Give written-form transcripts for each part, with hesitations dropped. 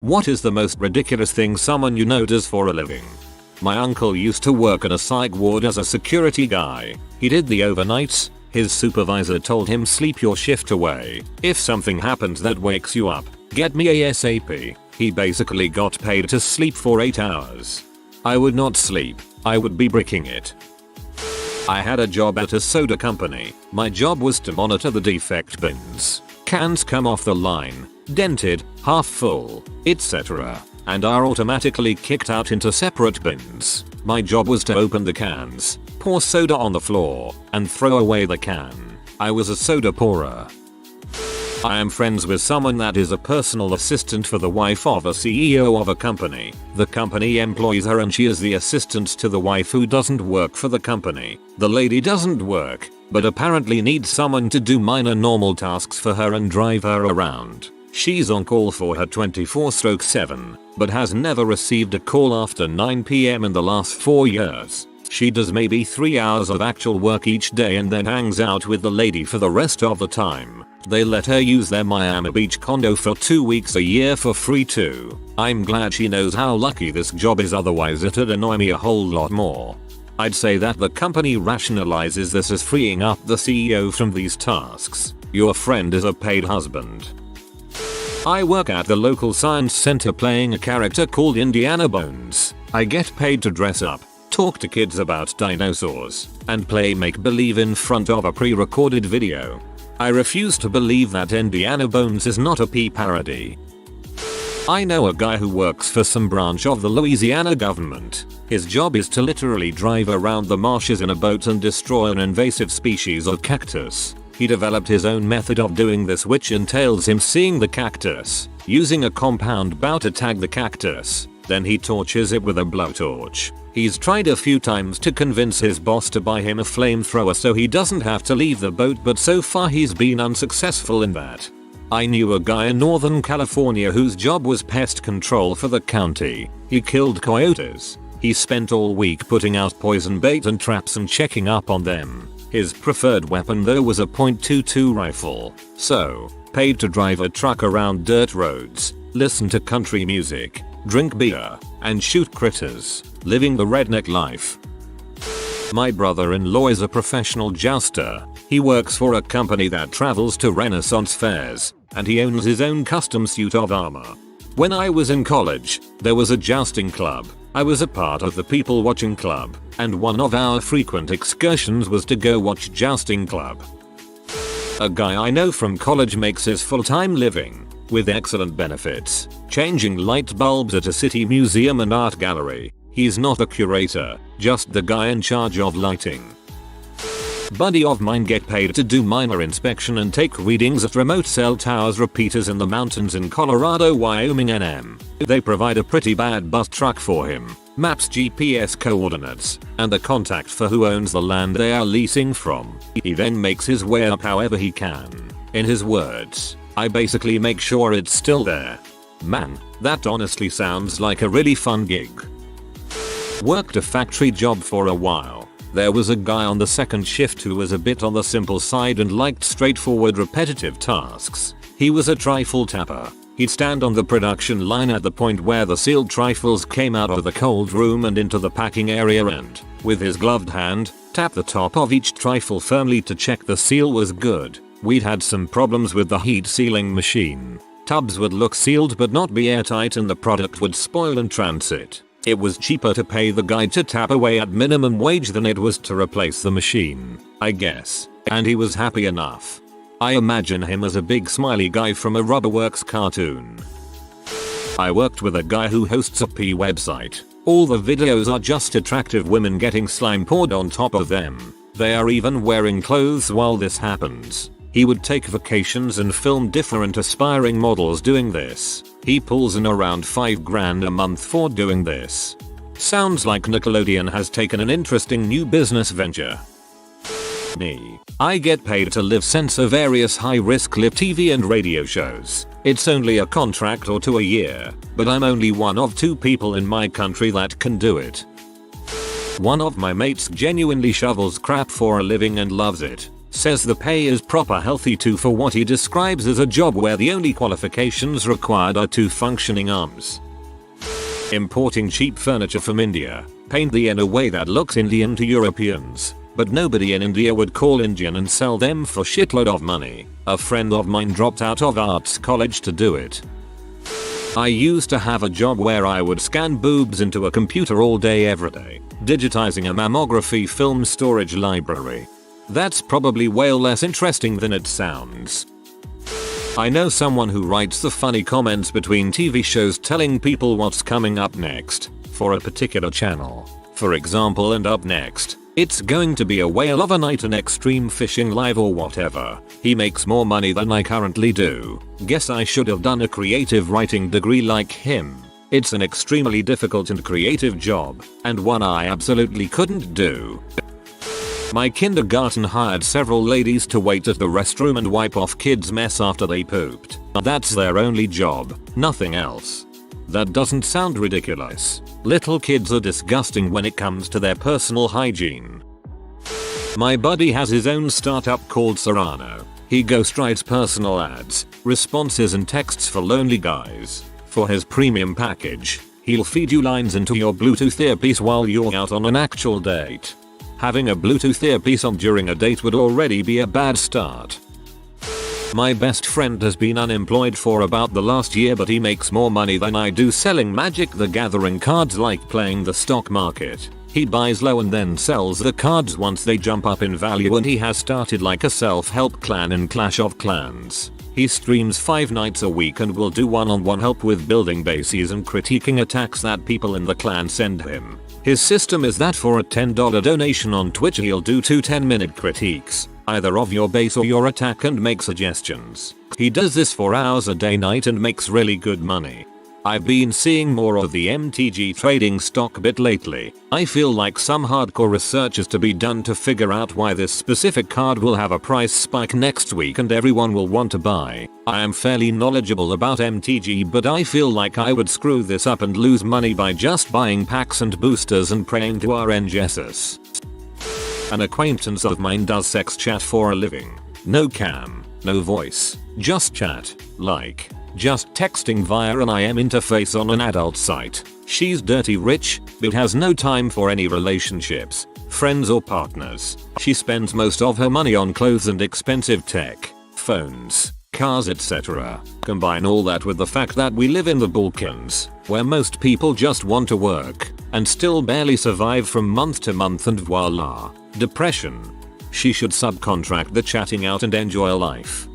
What is the most ridiculous thing someone you know does for a living? My uncle used to work in a psych ward as a security guy. He did the overnights. His supervisor told him sleep your shift away. If something happens that wakes you up, get me ASAP. He basically got paid to sleep for 8 hours. I would not sleep. I would be bricking it. I had a job at a soda company. My job was to monitor the defect bins. Cans come off the line, dented, half full, etc., and are automatically kicked out into separate bins. My job was to open the cans, pour soda on the floor, and throw away the can. I was a soda pourer. I am friends with someone that is a personal assistant for the wife of a CEO of a company. The company employs her and she is the assistant to the wife who doesn't work for the company. The lady doesn't work, but apparently needs someone to do minor normal tasks for her and drive her around. She's on call for her 24/7, but has never received a call after 9 PM in the last 4 years. She does maybe 3 hours of actual work each day and then hangs out with the lady for the rest of the time. They let her use their Miami Beach condo for 2 weeks a year for free too. I'm glad she knows how lucky this job is, otherwise it'd annoy me a whole lot more. I'd say that the company rationalizes this as freeing up the CEO from these tasks. Your friend is a paid husband. I work at the local science center playing a character called Indiana Bones. I get paid to dress up, talk to kids about dinosaurs, and play make-believe in front of a pre-recorded video. I refuse to believe that Indiana Bones is not a pee parody. I know a guy who works for some branch of the Louisiana government. His job is to literally drive around the marshes in a boat and destroy an invasive species of cactus. He developed his own method of doing this, which entails him seeing the cactus, using a compound bow to tag the cactus, then he torches it with a blowtorch. He's tried a few times to convince his boss to buy him a flamethrower so he doesn't have to leave the boat, but so far he's been unsuccessful in that. I knew a guy in Northern California whose job was pest control for the county. He killed coyotes. He spent all week putting out poison bait and traps and checking up on them. His preferred weapon though was a .22 rifle. So, paid to drive a truck around dirt roads, listen to country music, drink beer, and shoot critters, living the redneck life. My brother-in-law is a professional jouster. He works for a company that travels to Renaissance fairs, and he owns his own custom suit of armor. When I was in college, there was a jousting club. I was a part of the people watching club, and one of our frequent excursions was to go watch jousting club. A guy I know from college makes his full-time living, with excellent benefits, changing light bulbs at a city museum and art gallery. He's not a curator, just the guy in charge of lighting. Buddy of mine get paid to do minor inspection and take readings at remote cell towers repeaters in the mountains in Colorado, Wyoming, NM. They provide a pretty bad bus truck for him, maps GPS coordinates, and the contact for who owns the land they are leasing from. He then makes his way up however he can. In his words, I basically make sure it's still there. Man, that honestly sounds like a really fun gig. Worked a factory job for a while. There was a guy on the second shift who was a bit on the simple side and liked straightforward repetitive tasks. He was a trifle tapper. He'd stand on the production line at the point where the sealed trifles came out of the cold room and into the packing area and, with his gloved hand, tap the top of each trifle firmly to check the seal was good. We'd had some problems with the heat sealing machine. Tubs would look sealed but not be airtight and the product would spoil in transit. It was cheaper to pay the guy to tap away at minimum wage than it was to replace the machine, I guess, and he was happy enough. I imagine him as a big smiley guy from a Rubberworks cartoon. I worked with a guy who hosts a pee website. All the videos are just attractive women getting slime poured on top of them. They are even wearing clothes while this happens. He would take vacations and film different aspiring models doing this. He pulls in around $5 grand a month for doing this. Sounds like Nickelodeon has taken an interesting new business venture. Me. I get paid to live censor various high-risk live TV and radio shows. It's only a contract or 2 a year, but I'm only one of 2 people in my country that can do it. One of my mates genuinely shovels crap for a living and loves it. Says the pay is proper healthy too for what he describes as a job where the only qualifications required are 2 functioning arms. Importing cheap furniture from India. Paint the in a way that looks Indian to Europeans. But nobody in India would call Indian and sell them for shitload of money. A friend of mine dropped out of arts college to do it. I used to have a job where I would scan boobs into a computer all day every day, digitizing a mammography film storage library. That's probably way less interesting than it sounds. I know someone who writes the funny comments between TV shows telling people what's coming up next for a particular channel. For example, and up next, it's going to be a whale of a night and extreme fishing live or whatever. He makes more money than I currently do. Guess I should have done a creative writing degree like him. It's an extremely difficult and creative job, and one I absolutely couldn't do. My kindergarten hired several ladies to wait at the restroom and wipe off kids' mess after they pooped. That's their only job, nothing else. That doesn't sound ridiculous. Little kids are disgusting when it comes to their personal hygiene. My buddy has his own startup called Serrano. He ghostwrites personal ads, responses and texts for lonely guys. For his premium package, he'll feed you lines into your Bluetooth earpiece while you're out on an actual date. Having a Bluetooth earpiece on during a date would already be a bad start. My best friend has been unemployed for about the last year, but he makes more money than I do selling Magic the Gathering cards like playing the stock market. He buys low and then sells the cards once they jump up in value, and he has started like a self-help clan in Clash of Clans. He streams 5 nights a week and will do one-on-one help with building bases and critiquing attacks that people in the clan send him. His system is that for a $10 donation on Twitch he'll do 2 10-minute critiques, either of your base or your attack, and make suggestions. He does this for hours a day night and makes really good money. I've been seeing more of the MTG trading stock bit lately. I feel like some hardcore research is to be done to figure out why this specific card will have a price spike next week and everyone will want to buy. I am fairly knowledgeable about MTG, but I feel like I would screw this up and lose money by just buying packs and boosters and praying to RNGesus. An acquaintance of mine does sex chat for a living. No cam, no voice, just chat, like just texting via an IM interface on an adult site. She's dirty rich, but has no time for any relationships, friends or partners. She spends most of her money on clothes and expensive tech, phones, cars, etc. Combine all that with the fact that we live in the Balkans, where most people just want to work and still barely survive from month to month, and voila, depression. She should subcontract the chatting out and enjoy life.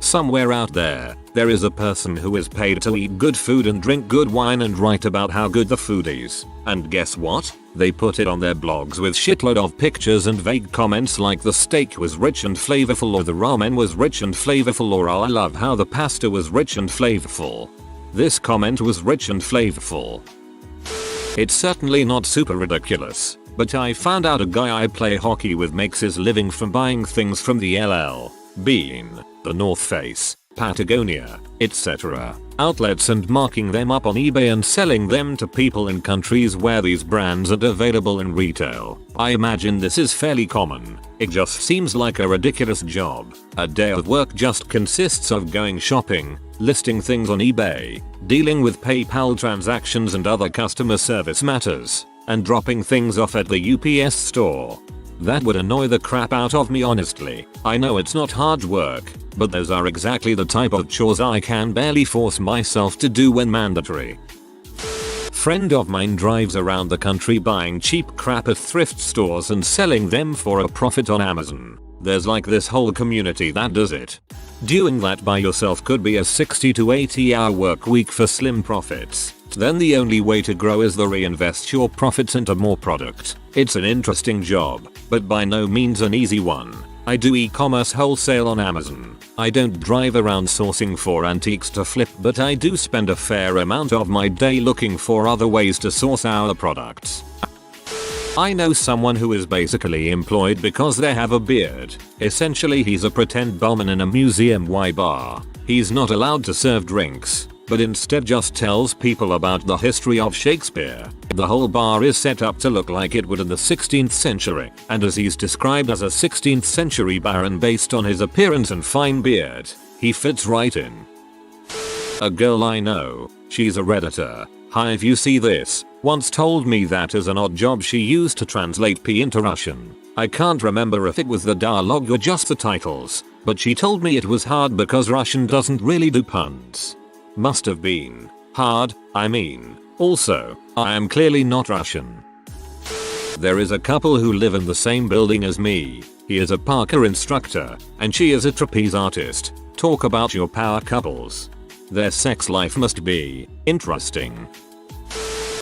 Somewhere out there is a person who is paid to eat good food and drink good wine and write about how good the food is. And guess what? They put it on their blogs with shitload of pictures and vague comments like the steak was rich and flavorful, or the ramen was rich and flavorful, or I love how the pasta was rich and flavorful. This comment was rich and flavorful. It's certainly not super ridiculous, but I found out a guy I play hockey with makes his living from buying things from the LL Bean, the North Face, Patagonia, etc. outlets and marking them up on eBay and selling them to people in countries where these brands aren't available in retail. I imagine this is fairly common. It just seems like a ridiculous job. A day of work just consists of going shopping, listing things on eBay, dealing with PayPal transactions and other customer service matters, and dropping things off at the UPS store. That would annoy the crap out of me, honestly. I know it's not hard work, but those are exactly the type of chores I can barely force myself to do when mandatory. Friend of mine drives around the country buying cheap crap at thrift stores and selling them for a profit on Amazon. There's like this whole community that does it. Doing that by yourself could be a 60 to 80 hour work week for slim profits. Then the only way to grow is to reinvest your profits into more product. It's an interesting job, but by no means an easy one. I do e-commerce wholesale on Amazon. I don't drive around sourcing for antiques to flip, but I do spend a fair amount of my day looking for other ways to source our products. I know someone who is basically employed because they have a beard. Essentially he's a pretend barman in a museum bar. He's not allowed to serve drinks, but instead just tells people about the history of Shakespeare. The whole bar is set up to look like it would in the 16th century, and as he's described as a 16th century baron based on his appearance and fine beard, he fits right in. A girl I know, she's a Redditor, hi if you see this, once told me that as an odd job she used to translate P into Russian. I can't remember if it was the dialogue or just the titles, but she told me it was hard because Russian doesn't really do puns. Must have been hard, I mean. Also, I am clearly not Russian. There is a couple who live in the same building as me. He is a parkour instructor, and she is a trapeze artist. Talk about your power couples. Their sex life must be interesting.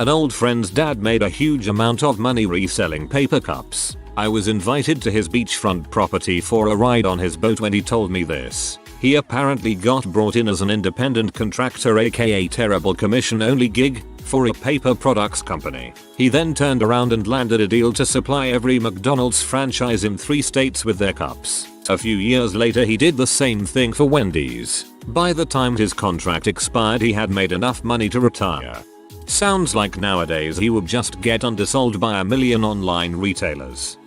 An old friend's dad made a huge amount of money reselling paper cups. I was invited to his beachfront property for a ride on his boat when he told me this. He apparently got brought in as an independent contractor, aka terrible commission only gig, for a paper products company. He then turned around and landed a deal to supply every McDonald's franchise in 3 states with their cups. A few years later he did the same thing for Wendy's. By the time his contract expired he had made enough money to retire. Sounds like nowadays he would just get undersold by a million online retailers.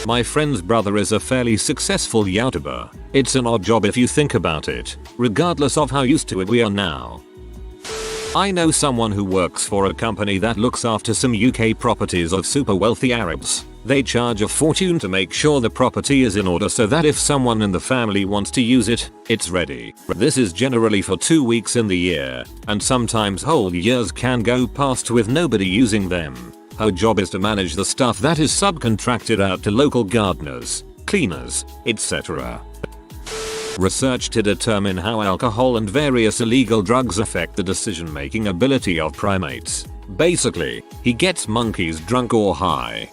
My friend's brother is a fairly successful YouTuber. It's an odd job if you think about it, regardless of how used to it we are now. I know someone who works for a company that looks after some UK properties of super wealthy Arabs. They charge a fortune to make sure the property is in order so that if someone in the family wants to use it, it's ready. This is generally for 2 weeks in the year, and sometimes whole years can go past with nobody using them. Her job is to manage the stuff that is subcontracted out to local gardeners, cleaners, etc. Research to determine how alcohol and various illegal drugs affect the decision-making ability of primates. Basically, he gets monkeys drunk or high.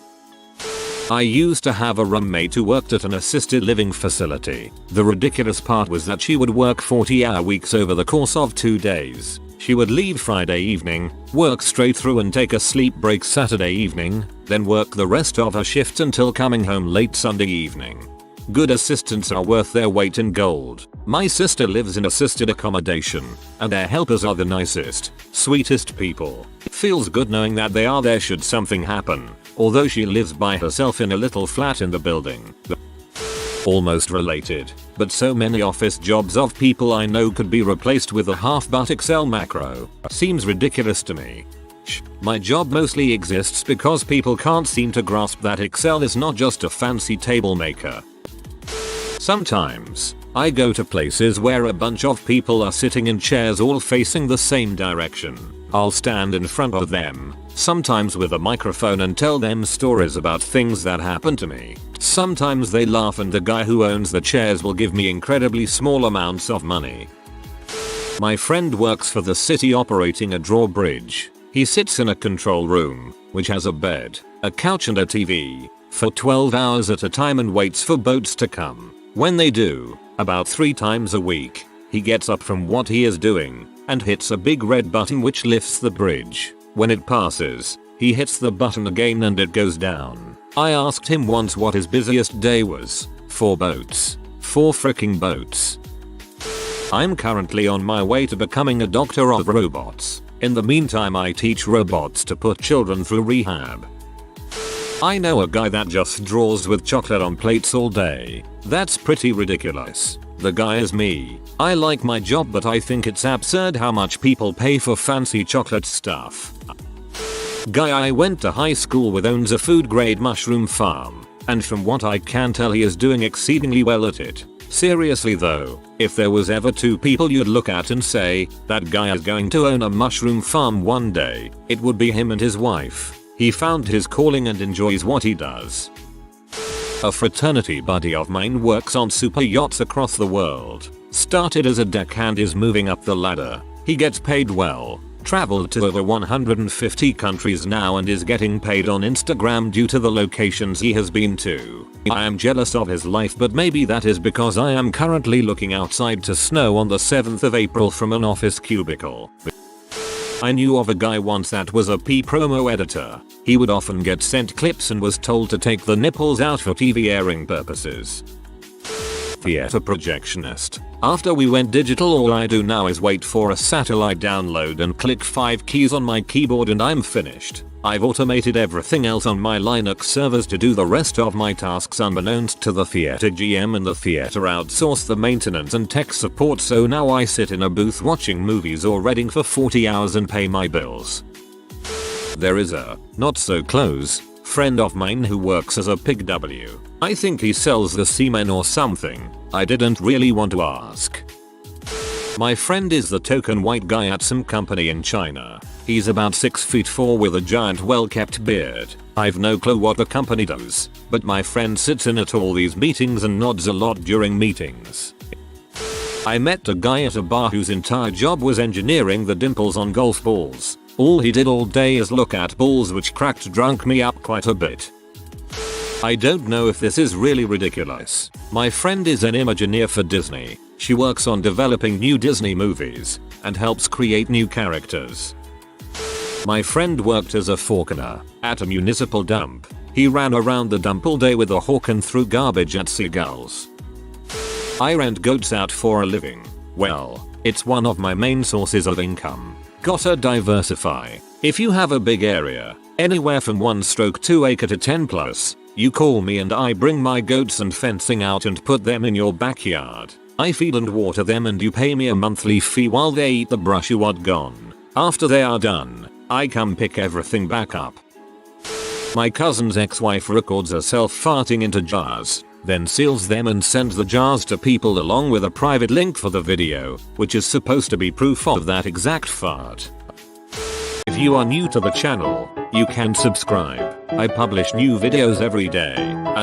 I used to have a roommate who worked at an assisted living facility. The ridiculous part was that she would work 40-hour weeks over the course of 2 days. She would leave Friday evening, work straight through and take a sleep break Saturday evening, then work the rest of her shift until coming home late Sunday evening. Good assistants are worth their weight in gold. My sister lives in assisted accommodation, and their helpers are the nicest, sweetest people. It feels good knowing that they are there should something happen, although she lives by herself in a little flat in the building. Almost related, but so many office jobs of people I know could be replaced with a half-butt Excel macro. Seems ridiculous to me. My job mostly exists because people can't seem to grasp that Excel is not just a fancy table maker. Sometimes, I go to places where a bunch of people are sitting in chairs all facing the same direction. I'll stand in front of them, sometimes with a microphone, and tell them stories about things that happened to me. Sometimes they laugh and the guy who owns the chairs will give me incredibly small amounts of money. My friend works for the city operating a drawbridge. He sits in a control room, which has a bed, a couch and a TV, for 12 hours at a time and waits for boats to come. When they do, about 3 times a week, he gets up from what he is doing and hits a big red button which lifts the bridge. When it passes, he hits the button again and it goes down. I asked him once what his busiest day was. 4 boats. 4 fricking boats. I'm currently on my way to becoming a doctor of robots. In the meantime I teach robots to put children through rehab. I know a guy that just draws with chocolate on plates all day. That's pretty ridiculous. The guy is me. I like my job but I think it's absurd how much people pay for fancy chocolate stuff. Guy I went to high school with owns a food grade mushroom farm, and from what I can tell he is doing exceedingly well at it. Seriously though, if there was ever 2 people you'd look at and say, that guy is going to own a mushroom farm one day, it would be him and his wife. He found his calling and enjoys what he does. A fraternity buddy of mine works on super yachts across the world. Started as a deckhand, is moving up the ladder. He gets paid well. Traveled to over 150 countries now and is getting paid on Instagram due to the locations he has been to. I am jealous of his life, but maybe that is because I am currently looking outside to snow on the 7th of April from an office cubicle. I knew of a guy once that was a promo editor. He would often get sent clips and was told to take the nipples out for TV airing purposes. theater Projectionist. After we went digital, all I do now is wait for a satellite download and click 5 keys on my keyboard and I'm finished. I've automated everything else on my Linux servers to do the rest of my tasks unbeknownst to the theater GM, and the theater outsourced the maintenance and tech support, so now I sit in a booth watching movies or reading for 40 hours and pay my bills. There is a not so close friend of mine who works as a pig W. I think he sells the semen or something. I didn't really want to ask. My friend is the token white guy at some company in China. He's about 6'4" with a giant well-kept beard. I've no clue what the company does, but my friend sits in at all these meetings and nods a lot during meetings. I met a guy at a bar whose entire job was engineering the dimples on golf balls. All he did all day is look at balls, which cracked drunk me up quite a bit. I don't know if this is really ridiculous. My friend is an Imagineer for Disney. She works on developing new Disney movies and helps create new characters. My friend worked as a falconer at a municipal dump. He ran around the dump all day with a hawk and threw garbage at seagulls. I rent goats out for a living. Well, it's one of my main sources of income. Gotta diversify. If you have a big area, anywhere from 1/2 acre to 10 plus, you call me and I bring my goats and fencing out and put them in your backyard. I feed and water them and you pay me a monthly fee while they eat the brush you want gone. After they are done, I come pick everything back up. My cousin's ex-wife records herself farting into jars, then seals them and sends the jars to people along with a private link for the video, which is supposed to be proof of that exact fart. If you are new to the channel, you can subscribe. I publish new videos every day.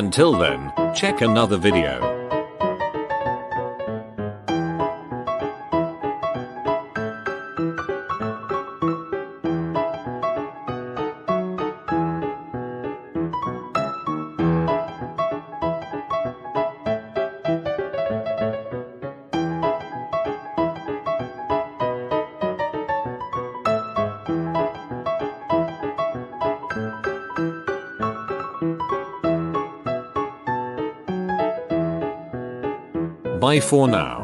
Until then, check another video. Bye for now.